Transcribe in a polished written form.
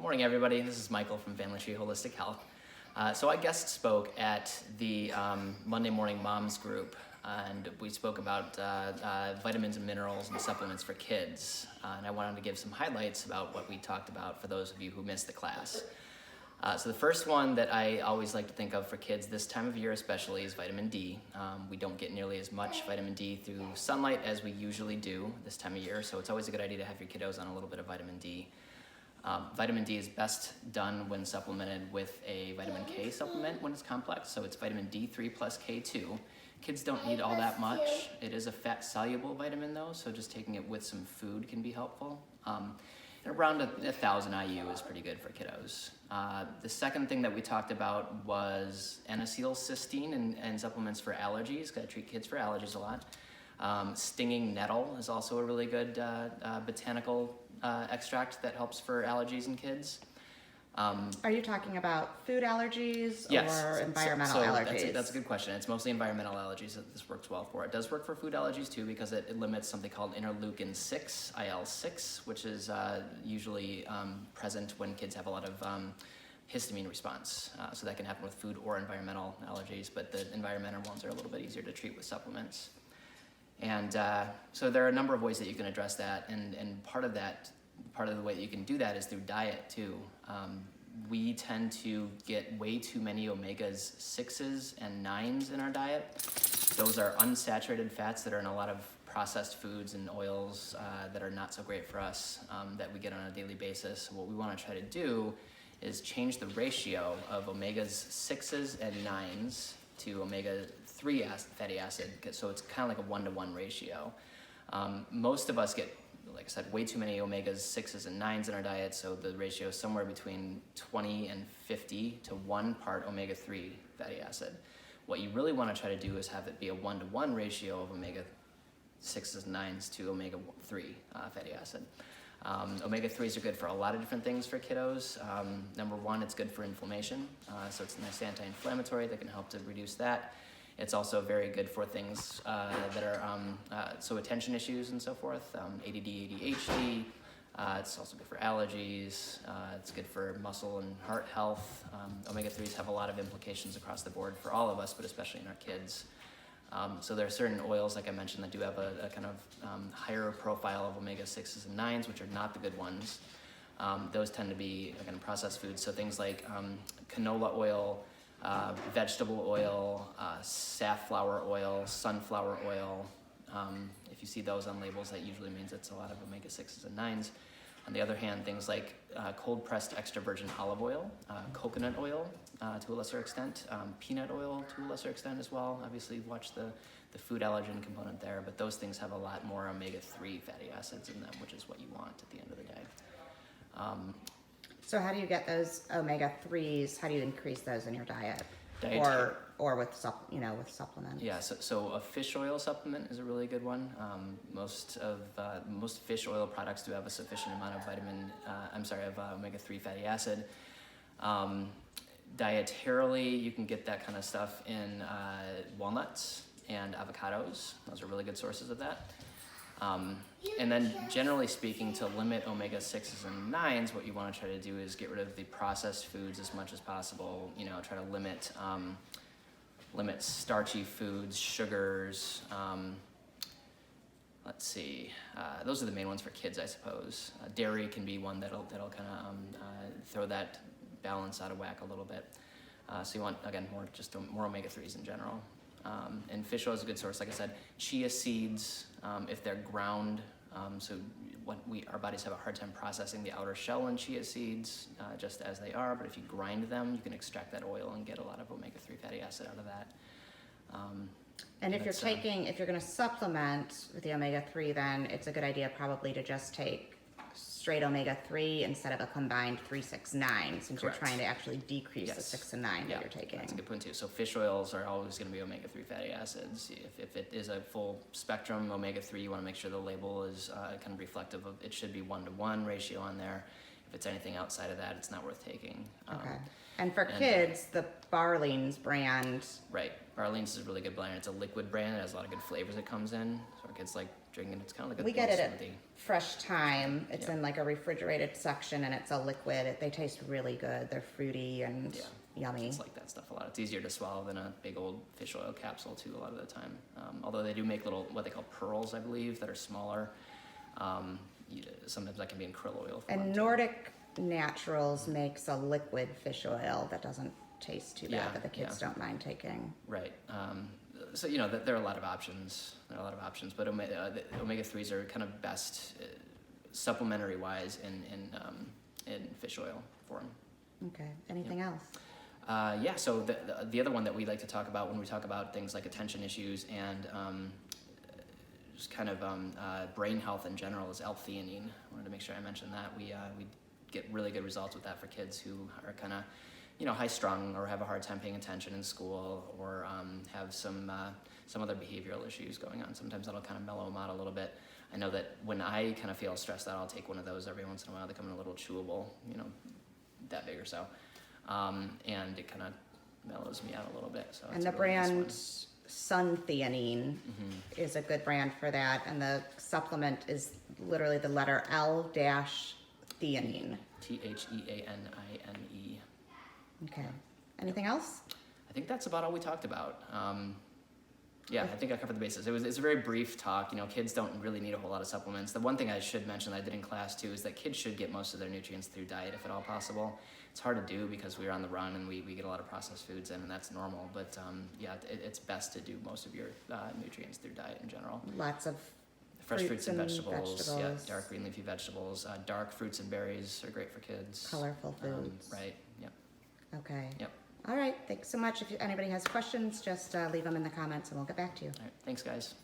Morning, everybody. This is Michael from Family Tree Holistic Health. So I guest spoke at the Monday Morning Moms group, and we spoke about vitamins and minerals and supplements for kids. And I wanted to give some highlights about what we talked about for those of you who missed the class. So the first one that I always like to think of for kids this time of year especially is vitamin D. We don't get nearly as much vitamin D through sunlight as we usually do this time of year, so it's always a good idea to have your kiddos on a little bit of vitamin D. Vitamin D is best done when supplemented with a vitamin K supplement when it's complex, so it's vitamin D3 plus K2. Kids don't need all that much. It is a fat-soluble vitamin though, so just taking it with some food can be helpful. And around 1,000 IU is pretty good for kiddos. The second thing that we talked about was N-acetylcysteine and supplements for allergies. Gotta treat kids for allergies a lot. Stinging nettle is also a really good botanical extract that helps for allergies in kids. Are you talking about food allergies Yes. or environmental allergies? That's a good question. It's mostly environmental allergies that this works well for. It does work for food allergies too because it limits something called interleukin-6, IL-6, which is usually present when kids have a lot of histamine response. So that can happen with food or environmental allergies, but the environmental ones are a little bit easier to treat with supplements. And so there are a number of ways that you can address that, and part of the way that you can do that is through diet too. We tend to get way too many omegas 6s and 9s in our diet. Those are unsaturated fats that are in a lot of processed foods and oils that are not so great for us that we get on a daily basis. What we want to try to do is change the ratio of omegas 6s and 9s to omega-3 fatty acid, so it's kind of like a 1-to-1 ratio. Most of us get, like I said, way too many omegas 6s and 9s in our diet, so the ratio is somewhere between 20 and 50 to 1 part omega-3 fatty acid. What you really want to try to do is have it be a 1-to-1 ratio of omega 6s and 9s to omega-3 fatty acid. Omega-3s are good for a lot of different things for kiddos. Number one, it's good for inflammation, so it's a nice anti-inflammatory that can help to reduce that. It's also very good for things that are, so attention issues and so forth, ADD, ADHD. It's also good for allergies. It's good for muscle and heart health. Omega-3s have a lot of implications across the board for all of us, but especially in our kids. So there are certain oils, like I mentioned, that do have a kind of higher profile of omega-6s and 9s, which are not the good ones. Those tend to be, again, processed foods. So things like canola oil, vegetable oil, safflower oil, sunflower oil. If you see those on labels, that usually means it's a lot of omega-6s and 9s. On the other hand, things like cold-pressed extra virgin olive oil, coconut oil to a lesser extent, peanut oil to a lesser extent as well. Obviously, watch the food allergen component there, but those things have a lot more omega-3 fatty acids in them, which is what you want at the end of the day. So how do you get those omega-3s? How do you increase those in your diet? Or with supplements? Yeah, so a fish oil supplement is a really good one. Most fish oil products do have a sufficient amount of omega-3 fatty acid. Dietarily, you can get that kind of stuff in walnuts and avocados. Those are really good sources of that. And then generally speaking, to limit omega-6s and 9s, what you want to try to do is get rid of the processed foods as much as possible. Try to limit starchy foods, sugars. Those are the main ones for kids, I suppose. Dairy can be one that'll kind of throw that balance out of whack a little bit. So you want, again, more omega-3s in general. And fish oil is a good source, like I said. Chia seeds, if they're ground, so our bodies have a hard time processing the outer shell in chia seeds, just as they are, but if you grind them, you can extract that oil and get a lot of omega-3 fatty acid out of that. And if you're going to supplement with the omega-3, then it's a good idea probably to just take straight omega-3 instead of a combined 3, 6, 9, since Correct. You're trying to actually decrease the 6 and 9 that you're taking. That's a good point too. So fish oils are always going to be omega-3 fatty acids. If it is a full spectrum omega-3, you want to make sure the label is kind of reflective of, it should be 1-to-1 ratio on there. If it's anything outside of that, it's not worth taking. Okay. And for kids, the Barleans brand. Right. Barleans is a really good brand. It's a liquid brand. It has a lot of good flavors it comes in. So our kids like drinking. It's kind of like a We get it little at smoothie. Fresh Time. It's Yeah. in like a refrigerated section and it's a liquid. They taste really good. They're fruity and Yeah. yummy. It's like that stuff a lot. It's easier to swallow than a big old fish oil capsule too a lot of the time. Although they do make little, what they call pearls, I believe, that are smaller. Sometimes that can be in krill oil form. And too. Nordic Naturals makes a liquid fish oil that doesn't taste too bad, Yeah, that the kids don't mind taking. Right. So there are a lot of options. But the omega-3s are kind of best supplementary wise in fish oil form. Okay. Anything else? Yeah. So the other one that we like to talk about when we talk about things like attention issues and just kind of brain health in general is L-theanine. I wanted to make sure I mentioned that. We get really good results with that for kids who are kind of high strung or have a hard time paying attention in school or have some other behavioral issues going on. Sometimes that'll kind of mellow them out a little bit. I know that when I kind of feel stressed out, I'll take one of those every once in a while. They come in a little chewable, that big or so. And it kind of mellows me out a little bit. So And it's the a really nice brand Suntheanine is a good brand for that. And the supplement is literally the letter L-theanine. THEANINE. Okay. Anything else? I think that's about all we talked about. Yeah, I think I covered the bases. It's a very brief talk. Kids don't really need a whole lot of supplements. The one thing I should mention that I did in class too is that kids should get most of their nutrients through diet if at all possible. It's hard to do because we're on the run and we get a lot of processed foods in, and that's normal. But yeah, it's best to do most of your nutrients through diet in general. Lots of Fresh fruits and vegetables. Yeah, vegetables. dark green leafy vegetables. Dark fruits and berries are great for kids. Colorful foods. Right. Yep. Okay. Yep. All right. Thanks so much. If anybody has questions, just leave them in the comments and we'll get back to you. All right. Thanks, guys.